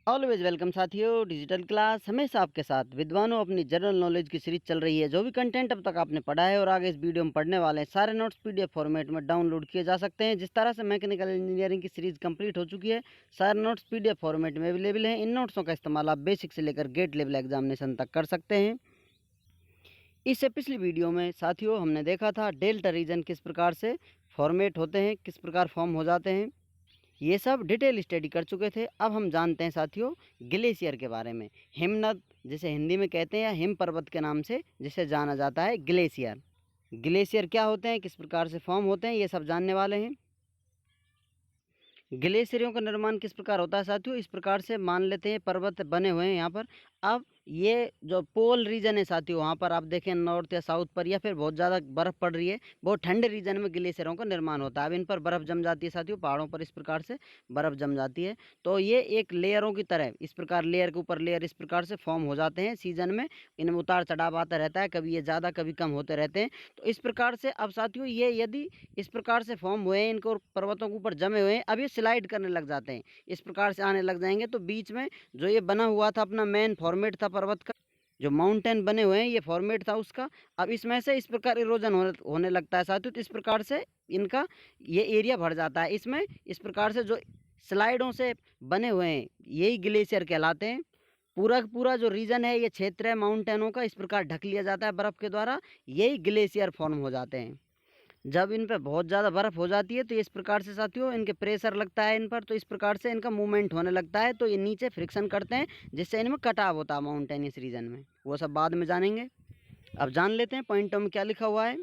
Always welcome साथियों, digital class हमेशा आपके साथ। विद्वानों, अपनी जनरल नॉलेज की सीरीज चल रही है। जो भी कंटेंट अब तक आपने पढ़ा है और आगे इस वीडियो में पढ़ने वाले हैं, सारे नोट्स पीडीएफ फॉर्मेट में डाउनलोड किए जा सकते हैं। जिस तरह से मैकेनिकल इंजीनियरिंग की सीरीज कंप्लीट हो चुकी है, सारे नोट्स पीडीएफ फॉर्मेट में अवेलेबल हैं। इन नोट्सों का इस्तेमाल आप बेसिक से लेकर गेट लेवल एग्जामिनेशन तक कर सकते हैं। इससे पिछली वीडियो में साथियों हमने देखा था डेल्टा रीजन किस प्रकार से फॉर्मेट होते हैं, किस प्रकार फॉर्म हो जाते हैं, ये सब डिटेल स्टडी कर चुके थे। अब हम जानते हैं साथियों ग्लेशियर के बारे में। हिमनद जिसे हिंदी में कहते हैं, या हिम पर्वत के नाम से जिसे जाना जाता है, ग्लेशियर। ग्लेशियर क्या होते हैं, किस प्रकार से फॉर्म होते हैं, ये सब जानने वाले हैं। ग्लेशियरों का निर्माण किस प्रकार होता है साथियों, इस प्रकार से मान लेते हैं पर्वत बने हुए हैं यहाँ पर। अब ये जो पोल रीजन है साथियों, वहाँ पर आप देखें नॉर्थ या साउथ पर, या फिर बहुत ज़्यादा बर्फ़ पड़ रही है, बहुत ठंडे रीजन में ग्लेशियरों का निर्माण होता है। अब इन पर बर्फ़ जम जाती है साथियों, पहाड़ों पर इस प्रकार से बर्फ़ जम जाती है। तो ये एक लेयरों की तरह इस प्रकार लेयर के ऊपर लेयर इस प्रकार से फॉर्म हो जाते हैं सीजन में। इनमें उतार चढ़ाव आता रहता है, कभी ये ज़्यादा कभी कम होते रहते हैं। तो इस प्रकार से अब साथियों ये यदि इस प्रकार से फॉर्म हुए हैं, इनको पर्वतों के ऊपर जमे हुए हैं, अब ये स्लाइड करने लग जाते हैं, इस प्रकार से आने लग जाएंगे। तो बीच में जो ये बना हुआ था अपना मेन फॉर्मेट था पर्वत का, जो माउंटेन बने हुए हैं, ये फॉर्मेट था उसका। अब इसमें से इस प्रकार इरोजन होने लगता है साथियों। तो इस प्रकार से इनका ये एरिया भर जाता है। इसमें इस प्रकार से जो स्लाइडों से बने हुए हैं, यही ग्लेशियर कहलाते हैं। पूरा का पूरा जो रीजन है, ये क्षेत्र है माउंटेनों का, इस प्रकार ढक लिया जाता है बर्फ़ के द्वारा, यही ग्लेशियर फॉर्म हो जाते हैं। जब इन पे बहुत ज़्यादा बर्फ़ हो जाती है, तो इस प्रकार से साथियों इनके प्रेशर लगता है इन पर, तो इस प्रकार से इनका मूवमेंट होने लगता है। तो ये नीचे फ्रिक्शन करते हैं, जिससे इनमें कटाव होता है माउंटेनियस रीजन में। वो सब बाद में जानेंगे। अब जान लेते हैं पॉइंटों में क्या लिखा हुआ है।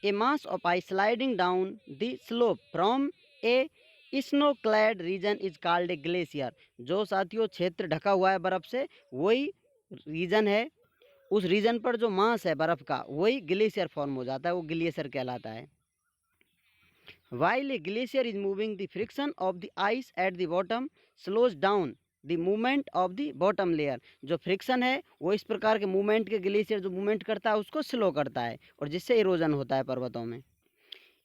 A mass of ice sliding down the slope from a snow clad region is called a glacier. जो साथियों क्षेत्र ढका हुआ है बर्फ़ से, वही रीजन है। उस रीजन पर जो मास है बर्फ़ का, वही ग्लेशियर फॉर्म हो जाता है, वो ग्लेशियर कहलाता है। While a glacier is moving, the friction of the ice at the bottom slows down the movement of the bottom layer। जो फ्रिक्शन है वो इस प्रकार के मूवमेंट के, ग्लेशियर जो मूवमेंट करता है उसको स्लो करता है, और जिससे इरोजन होता है पर्वतों में।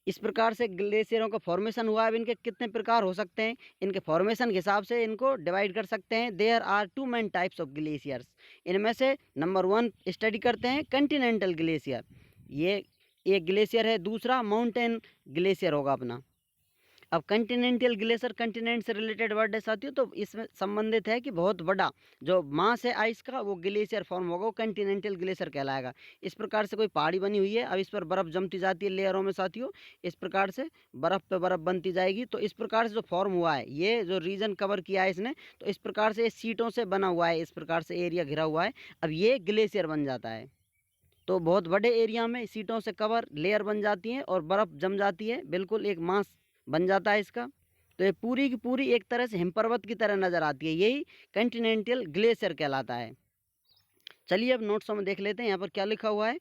इस प्रकार से ग्लेशियरों का फॉर्मेशन हुआ है। अब इनके कितने प्रकार हो सकते हैं, इनके फॉर्मेशन के हिसाब से इनको डिवाइड कर सकते हैं। There are two main types of glaciers. इनमें से नंबर 1 स्टडी करते हैं कंटिनेंटल ग्लेशियर। ये एक ग्लेशियर है। दूसरा माउंटेन ग्लेशियर होगा अपना। अब कंटिनेंटल ग्लेशियर, कंटिनेंट से रिलेटेड वर्ड है साथियों, तो इसमें संबंधित है कि बहुत बड़ा जो मास है आइस का, वो ग्लेशियर फॉर्म होगा, वो कंटिनेंटल ग्लेशियर कहलाएगा। इस प्रकार से कोई पहाड़ी बनी हुई है, अब इस पर बर्फ़ जमती जाती है लेयरों में साथियों, इस प्रकार से बर्फ़ पे बर्फ़ बनती जाएगी। तो इस प्रकार से जो फॉर्म हुआ है, ये जो रीजन कवर किया है इसने, तो इस प्रकार से सीटों से बना हुआ है, इस प्रकार से एरिया घिरा हुआ है। अब ये ग्लेशियर बन जाता है। तो बहुत बड़े एरिया में सीटों से कवर लेयर बन जाती हैं और बर्फ़ जम जाती है, बिल्कुल एक मास बन जाता है इसका। तो ये पूरी की पूरी एक तरह से हिमपर्वत की तरह नज़र आती है, यही कंटिनेंटल ग्लेशियर कहलाता है। चलिए अब नोट्सों में देख लेते हैं यहाँ पर क्या लिखा हुआ है।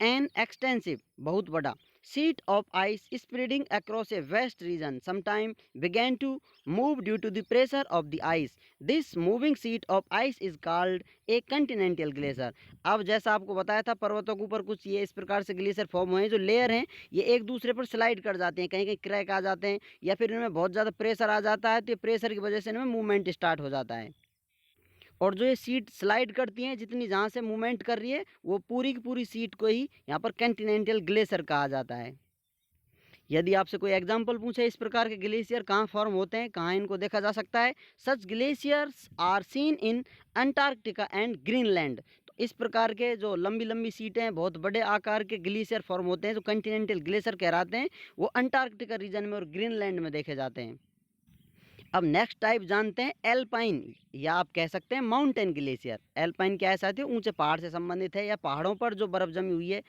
एन एक्सटेंसिव, बहुत बड़ा, sheet of ice spreading across a vast region sometime began to move due to the pressure of the ice. This moving sheet of ice is called a continental glacier। अब जैसा आपको बताया था, पर्वतों के ऊपर कुछ ये इस प्रकार से ग्लेशियर फॉर्म हुए हैं। जो लेयर हैं ये एक दूसरे पर स्लाइड कर जाते हैं, कहीं कहीं क्रैक आ जाते हैं, या फिर इनमें बहुत ज़्यादा प्रेशर आ जाता है, तो ये प्रेशर की वजह से इनमें मूवमेंट स्टार्ट हो जाता है। और जो ये सीट स्लाइड करती हैं, जितनी जहाँ से मूवमेंट कर रही है, वो पूरी की पूरी सीट को ही यहाँ पर कंटिनेंटल ग्लेशियर कहा जाता है। यदि आपसे कोई एग्जाम्पल पूछे इस प्रकार के ग्लेशियर कहाँ फॉर्म होते हैं, कहाँ इनको देखा जा सकता है, such glaciers are seen in Antarctica and Greenland. तो इस प्रकार के जो लंबी लंबी सीटें हैं, बहुत बड़े आकार के ग्लेशियर फॉर्म होते हैं, जो कंटिनेंटल ग्लेशियर कहलाते हैं, वो अंटार्कटिका रीजन में और ग्रीनलैंड में देखे जाते हैं। अब नेक्स्ट टाइप जानते हैं एल्पाइन, या आप कह सकते हैं माउंटेन ग्लेशियर। एल्पाइन क्या है साथियों, ऊंचे पहाड़ से संबंधित है, या पहाड़ों पर जो बर्फ़ जमी हुई है,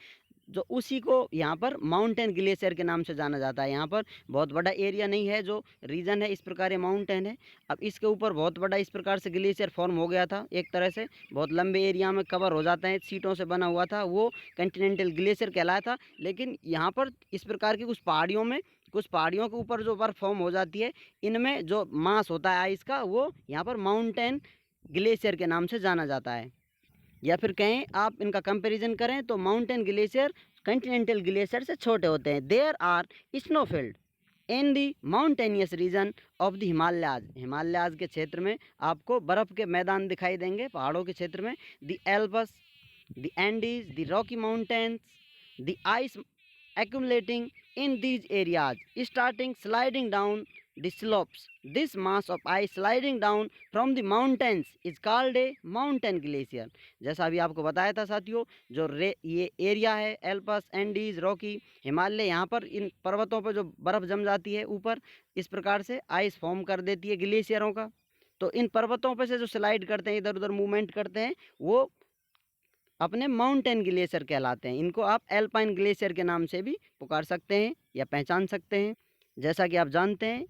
जो उसी को यहाँ पर माउंटेन ग्लेशियर के नाम से जाना जाता है। यहाँ पर बहुत बड़ा एरिया नहीं है, जो रीजन है इस प्रकार ये माउंटेन है। अब इसके ऊपर बहुत बड़ा इस प्रकार से ग्लेशियर फॉर्म हो गया था, एक तरह से बहुत लंबे एरिया में कवर हो जाता है, सीटों से बना हुआ था, वो कंटिनेंटल ग्लेशियर कहलाया था। लेकिन यहाँ पर इस प्रकार की कुछ पहाड़ियों के ऊपर जो बर्फ फॉर्म हो जाती है, इनमें जो मास होता है आइस का, वो यहाँ पर माउंटेन ग्लेशियर के नाम से जाना जाता है। या फिर कहें आप इनका कंपैरिजन करें तो माउंटेन ग्लेशियर कंटिनेंटल ग्लेशियर से छोटे होते हैं। There are snowfield, in the mountainous region of the Himalayas के क्षेत्र में आपको बर्फ़ के मैदान दिखाई देंगे, पहाड़ों के क्षेत्र में। The Alps, the Andes, the Rocky mountains, the ice accumulating in these areas, starting sliding down the slopes. This mass of ice sliding down from the mountains is called a mountain glacier. जैसा अभी आपको बताया था साथियों, जो ये area है Alps, Andes, Rocky, Himalaya, यहाँ पर इन पर्वतों पर जो बर्फ़ जम जाती है ऊपर, इस प्रकार से आइस फॉर्म कर देती है ग्लेशियरों का। तो इन पर्वतों पर से जो स्लाइड करते हैं, इधर उधर मूवमेंट करते हैं, वो अपने माउंटेन ग्लेशियर कहलाते हैं। इनको आप एल्पाइन ग्लेशियर के नाम से भी पुकार सकते हैं या पहचान सकते हैं। जैसा कि आप जानते हैं,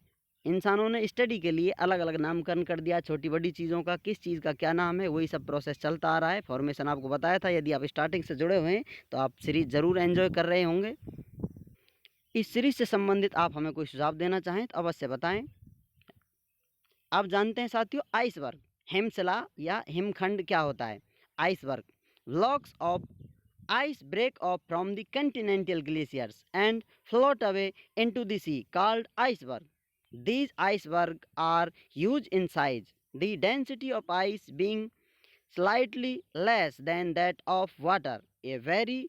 इंसानों ने स्टडी के लिए अलग अलग नामकरण कर दिया छोटी बड़ी चीज़ों का, किस चीज़ का क्या नाम है, वही सब प्रोसेस चलता आ रहा है। फॉर्मेशन आपको बताया था, यदि आप स्टार्टिंग से जुड़े हुए हैं तो आप सीरीज़ ज़रूर एंजॉय कर रहे होंगे। इस सीरीज़ से संबंधित आप हमें कोई सुझाव देना चाहें तो अवश्य बताएं। आप जानते हैं साथियों, आइसबर्ग, हिमशिला या हिमखंड क्या होता है? Iceberg, blocks of ice break off from the continental glaciers and float away into the sea, called iceberg. These icebergs are huge in size, the density of ice being slightly less than that of water. A very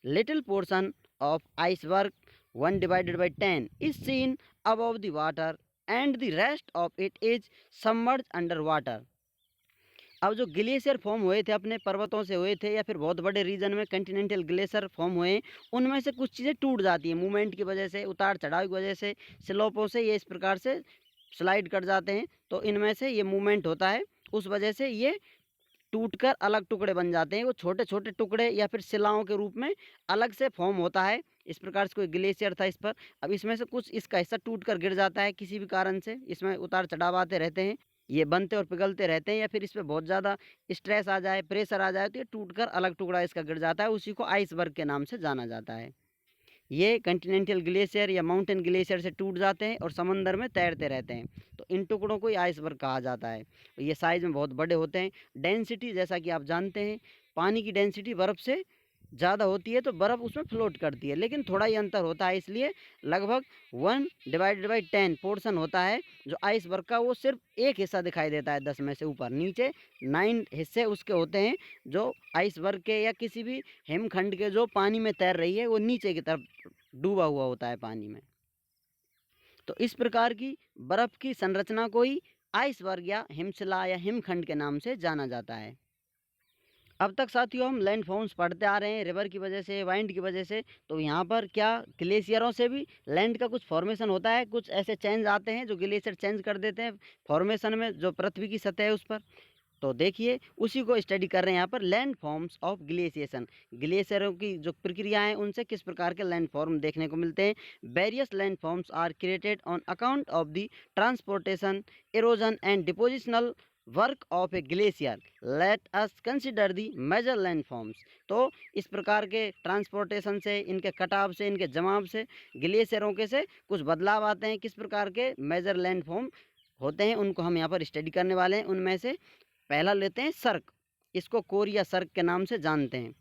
little portion of iceberg, 1 divided by 10, is seen above the water and the rest of it is submerged under water. अब जो glacier form हुए थे अपने पर्वतों से हुए थे या फिर बहुत बड़े रीजन में कंटिनेंटल ग्लेशियर फॉर्म हुए, उनमें से कुछ चीज़ें टूट जाती हैं मूवमेंट की वजह से, उतार चढ़ाव की वजह से, स्लोपों से ये इस प्रकार से स्लाइड कर जाते हैं। तो इनमें से ये मूवमेंट होता है, उस वजह से ये टूटकर अलग टुकड़े बन जाते हैं। वो छोटे छोटे टुकड़े या फिर शिलाओं के रूप में अलग से फॉर्म होता है। इस प्रकार से कोई ग्लेशियर था इस पर, अब इसमें से कुछ इसका हिस्सा टूट कर गिर जाता है किसी भी कारण से, इसमें उतार चढ़ाव आते रहते हैं, ये बनते और पिघलते रहते हैं, या फिर इस पर बहुत ज़्यादा स्ट्रेस आ जाए, प्रेशर आ जाए तो ये टूटकर अलग टुकड़ा इसका गिर जाता है, उसी को आइसबर्ग के नाम से जाना जाता है। ये कंटिनेंटल ग्लेशियर या माउंटेन ग्लेशियर से टूट जाते हैं और समंदर में तैरते रहते हैं, तो इन टुकड़ों को ही आइसबर्ग कहा जाता है। ये साइज़ में बहुत बड़े होते हैं। डेंसिटी, जैसा कि आप जानते हैं, पानी की डेंसिटी बर्फ़ से ज़्यादा होती है तो बर्फ़ उसमें फ्लोट करती है, लेकिन थोड़ा ही अंतर होता है, इसलिए लगभग 1 डिवाइडेड बाई 10 पोर्शन होता है जो आइसबर्ग का, वो सिर्फ एक हिस्सा दिखाई देता है 10 में से ऊपर, नीचे 9 हिस्से उसके होते हैं जो आइसबर्ग के या किसी भी हिमखंड के जो पानी में तैर रही है वो नीचे की तरफ डूबा हुआ होता है पानी में। तो इस प्रकार की बर्फ़ की संरचना को ही आइसबर्ग या हिमशिला या हिमखंड के नाम से जाना जाता है। अब तक साथियों हम लैंड फॉर्म्स पढ़ते आ रहे हैं, रिवर की वजह से, वाइंड की वजह से। तो यहाँ पर क्या ग्लेशियरों से भी लैंड का कुछ फॉर्मेशन होता है, कुछ ऐसे चेंज आते हैं जो ग्लेशियर चेंज कर देते हैं फॉर्मेशन में, जो पृथ्वी की सतह है उस पर। तो देखिए, उसी को स्टडी कर रहे हैं यहाँ पर, लैंड फॉर्म्स ऑफ ग्लेशिएशन। ग्लेशियरों की जो प्रक्रिया है उनसे किस प्रकार के लैंड फॉर्म देखने को मिलते हैं। Various land forms are created on account of the transportation, erosion and depositional work of a glacier. Let us consider the major land forms. तो इस प्रकार के ट्रांसपोर्टेशन से, इनके कटाव से, इनके जमाव से, ग्लेशियरों के से कुछ बदलाव आते हैं, किस प्रकार के मेजर लैंड फॉर्म होते हैं उनको हम यहाँ पर स्टडी करने वाले हैं। उनमें से पहला लेते हैं सर्क, इसको कोरिया सर्क के नाम से जानते हैं।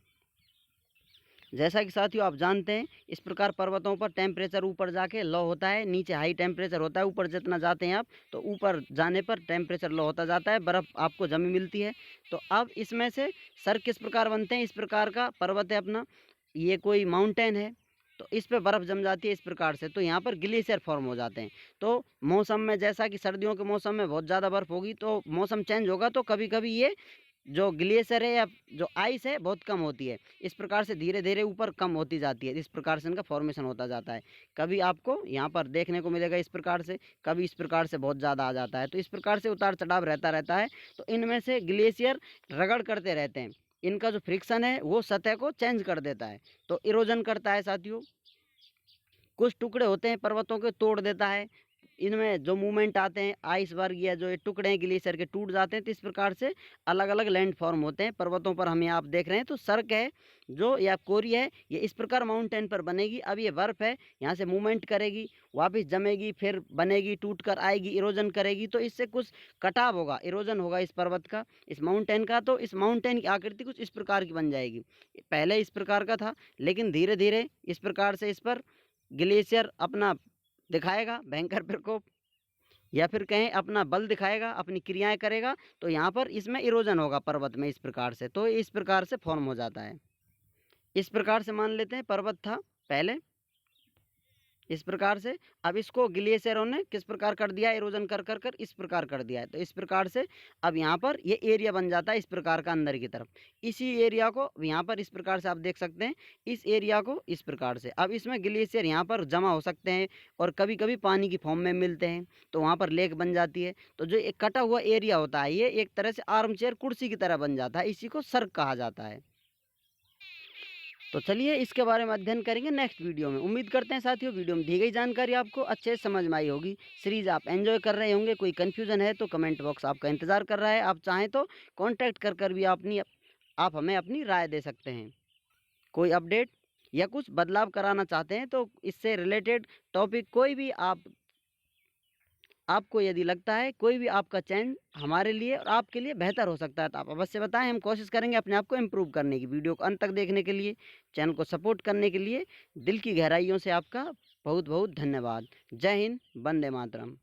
जैसा कि साथियों आप जानते हैं, इस प्रकार पर्वतों पर टेम्परेचर ऊपर जाके लो होता है, नीचे हाई टेम्परेचर होता है। ऊपर जितना जाते हैं आप तो ऊपर जाने पर टेम्परेचर लो होता जाता है, बर्फ़ आपको जमी मिलती है। तो अब इसमें से सर्क किस प्रकार बनते हैं, इस प्रकार का पर्वत है अपना, ये कोई माउंटेन है, तो इस पर बर्फ़ जम जाती है इस प्रकार से, तो यहाँ पर ग्लेशियर फॉर्म हो जाते हैं। तो मौसम में, जैसा कि सर्दियों के मौसम में बहुत ज़्यादा बर्फ़ होगी तो मौसम चेंज होगा, तो कभी कभी ये जो ग्लेशियर है या जो आइस है बहुत कम होती है, इस प्रकार से धीरे धीरे ऊपर कम होती जाती है, इस प्रकार से इनका फॉर्मेशन होता जाता है। कभी आपको यहाँ पर देखने को मिलेगा इस प्रकार से, कभी इस प्रकार से बहुत ज़्यादा आ जाता है, तो इस प्रकार से उतार चढ़ाव रहता रहता है। तो इनमें से ग्लेशियर रगड़ करते रहते हैं, इनका जो फ्रिक्शन है वो सतह को चेंज कर देता है, तो इरोजन करता है साथियों। कुछ टुकड़े होते हैं पर्वतों के, तोड़ देता है, इनमें जो मूवमेंट आते हैं आइसबर्ग या जो ये टुकड़े हैं ग्लेशियर के, टूट जाते हैं। तो इस प्रकार से अलग अलग लैंड फॉर्म होते हैं पर्वतों पर। हम यहाँ आप देख रहे हैं तो सर्क है जो, या कोरी है, ये इस प्रकार माउंटेन पर बनेगी। अब ये बर्फ़ है, यहाँ से मूवमेंट करेगी, वापस जमेगी, फिर बनेगी, टूट कर आएगी, इरोजन करेगी, तो इससे कुछ कटाव होगा, इरोजन होगा इस पर्वत का, इस माउंटेन का। तो इस माउंटेन की आकृति कुछ इस प्रकार की बन जाएगी। पहले इस प्रकार का था, लेकिन धीरे धीरे इस प्रकार से इस पर ग्लेशियर अपना दिखाएगा, भयंकर प्रकोप, या फिर कहें अपना बल दिखाएगा, अपनी क्रियाएं करेगा, तो यहाँ पर इसमें इरोजन होगा पर्वत में इस प्रकार से, तो इस प्रकार से फॉर्म हो जाता है। इस प्रकार से मान लेते हैं पर्वत था पहले इस प्रकार से, अब इसको ग्लेशियरों ने किस प्रकार कर दिया, इरोजन कर कर कर इस प्रकार कर दिया है। तो इस प्रकार से अब यहाँ पर ये एरिया बन जाता है इस प्रकार का अंदर की तरफ। इसी एरिया को यहाँ पर इस प्रकार से आप देख सकते हैं, इस एरिया को इस प्रकार से। अब इसमें ग्लेशियर यहाँ पर जमा हो सकते हैं और कभी कभी पानी की फॉर्म में मिलते हैं, तो वहाँ पर लेक बन जाती है। तो जो एक कटा हुआ एरिया होता है, ये एक तरह से आर्म चेयर कुर्सी की तरह बन जाता है, इसी को सर्क कहा जाता है। तो चलिए इसके बारे में अध्ययन करेंगे नेक्स्ट वीडियो में। उम्मीद करते हैं साथियों वीडियो में दी गई जानकारी आपको अच्छे से समझ में आई होगी। सीरीज आप एंजॉय कर रहे होंगे। कोई कन्फ्यूजन है तो कमेंट बॉक्स आपका इंतजार कर रहा है। आप चाहें तो कांटेक्ट कर कर भी आप हमें अपनी राय दे सकते हैं। कोई अपडेट या कुछ बदलाव कराना चाहते हैं तो इससे रिलेटेड टॉपिक कोई भी आपको यदि लगता है कोई भी आपका चेंज हमारे लिए और आपके लिए बेहतर हो सकता है, तो आप अवश्य बताएं। हम कोशिश करेंगे अपने आप को इम्प्रूव करने की। वीडियो को अंत तक देखने के लिए, चैनल को सपोर्ट करने के लिए दिल की गहराइयों से आपका बहुत बहुत धन्यवाद। जय हिंद, वंदे मातरम।